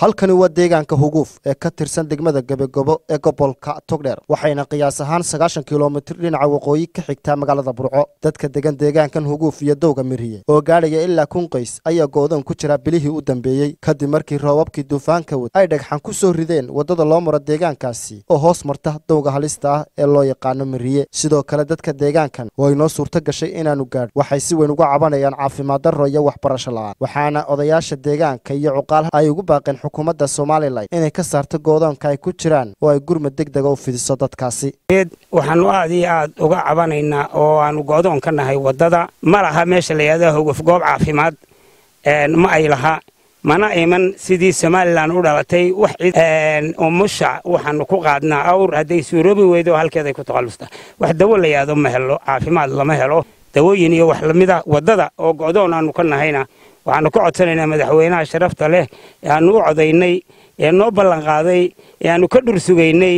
halkani waa deegaanka Huguuf ee ka tirsan degmada Gabegobo ee gobolka Togdheer waxayna qiyaas ahaan 90 kiiloomitir dhinaca waqooyi ka xigtaa magaalada Burco dadka degan deegaankan Huguuf iyo Dowga Miriye oo gaadhaya ilaa 1000 qoys ayaa goodan ku jira bilihii u dambeeyay kadib markii roobabkii duufaanka ay dhagxan ku soo rideen wadada loo maro deegaankaasi oo hoos marta Dowga halista ah ee loo yaqaan Miriye sidoo kale dadka deegaankan way noo suurta gashay inaanu gaadh waxay si weyn uga cabanayaan caafimaad darro iyo waxbarasho la'aan waxaana odayaasha deegaanka iyo cuqaal ay ugu baaqeen xukuumadda Soomaaliland inay ka saarto goodoonka ay ku jiraan oo ay gurmad degdeg ah u fidiso dadkaasi waxaanu aad uga cabanaynaa oo aanu goodoon ka nahay wadada ma laha meesha la yiraahdo Huguuf goob caafimaad ma ay laha mana iman sidii Soomaaliland u dhalatay wax oo musha waxaanu ku qaadnaa awr haday suuroobi weydo halkeed ay ku taqalusta wax dawo la yiraahdo ma helo caafimaad lama helo dawooyin iyo wax lamida wadada oo goodoon aanu ka nahayna waxaanu ku codsanaynaa madaxweynaha sharafta leh aanu u codaynay ee noo ballan qaaday ee aanu ka dhur sugaynay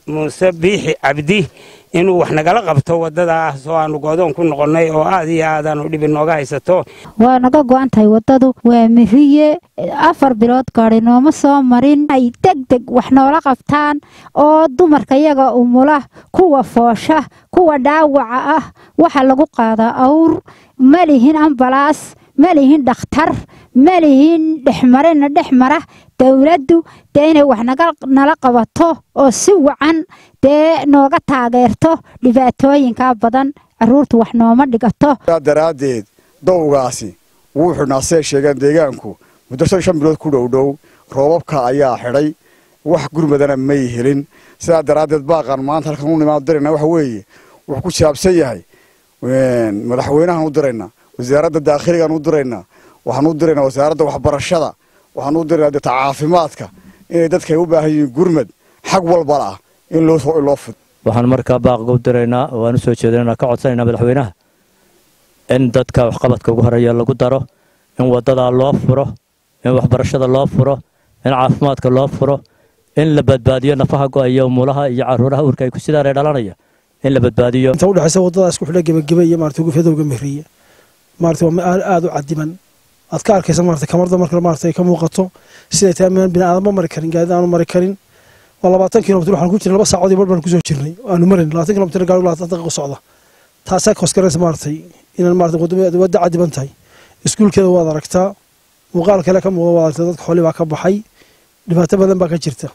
Muuse Biixi Cabdi inuu wax nagala qabto wadadaas oo aanu goodoon ku noqonay oo aad iyo aad aanu dhib inooga haysato waa naga go'antahay wadadu waa Miriye 4 bilood gaari nooma soo marin ay degdeg wax noola qabtaan oo dumarka iyaga umula kuwa foosha kuwa dhaawaca ah waxa lagu qaadaa awr malihin ambalaas malihin dhakhtar malihin dhexmara dawladdu inay wax nala qabato oo si wacan nooga taageerto dhibaatooyinka badan caruurtu wax nooma dhigato daraadeed dowgaasi wuxuu naasay sheegan deegaanku muddo 5 bilood ku dhow roobabka ayaa xidhay wax gurmadana ma helin sida daraadeed baaqan maanta halkan u nimaad dirina wax weeye wax ku saabsan yahay madaxweynaha u dirayna wasaaradda daaqiliga u dirayna waxaan u dirayna wasaaradda waxbarashada waxaan u dirayna caafimaadka in dadka u baahan yihiin gurmad xaq walba ah in loo fud waxaan markaa baaq u diraynaa oo aan soo jeedinaa ka codsanaynaa madaxweynaha in dadka wax qabadka ugu horeeya lagu daro in wadada loo furo in waxbarashada loo furo in caafimaadka loo furo in la badbaadiyo nafaha go'aya umulaha iyo caruuraha urka ay ku sidaan dhalanaya in la badbaadiyo inta u dhaxaysa wadada isku xidhay Gabegobo iyo maartay ugu Dowga Miriye maartay aad u cadiman adka arkaysa maartay kamarda marka maartay ka muuqato sida taamaan binaadamo mari karin gaadaan mari karin 20 kiiloomitir waxaan ku jirnay 2 saacadood baan ku soo jirnay aanu marin 20 kiiloomitir gaari 20 daqiiqo socda taas ay kooskaraysa maartay inaan maartay wadada cadiban tahay iskuulkeeda waad aragtaa muuqaal kale ka muuqda waad aragtaa dadka xooli baa ka baxay dhibaato badan baa ka jirta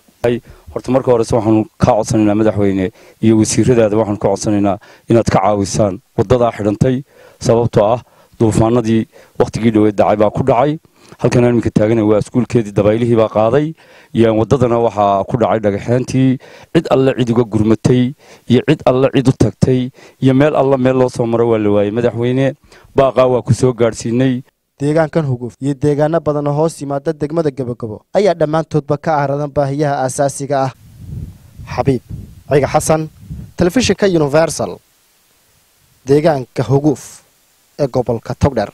horta marka hore waxaan ka codsanaynaa madaxweyne iyo wasiiradaada waxaan ka codsanaynaa inaad ka caawisaan wadada xidhantay sababtoo ah duufaanadii waqtigii dhaweed dhacay baa ku dhacay halkan aanka taagan waa iskuulkeedii dabaylihii baa qaaday iyo wadadana waxa ku dhacay dhagaxaantii cid alle cid uga gurmatay iyo cid alle cid u tagtay iyo meel alle meel loo soo maro waa la waayay madaxweyne baaqa waa ku soo gaarsiinay deegaankan Huguuf iyo deegaano badan oo hoos yimaada degmada Gabegobo ayaa dhamaantoodba ka aradan baahiyaha aasaasiga ah Xabiib Ciggew Xasan telefishinka Universal deegaanka Huguuf ee gobolka Togdheer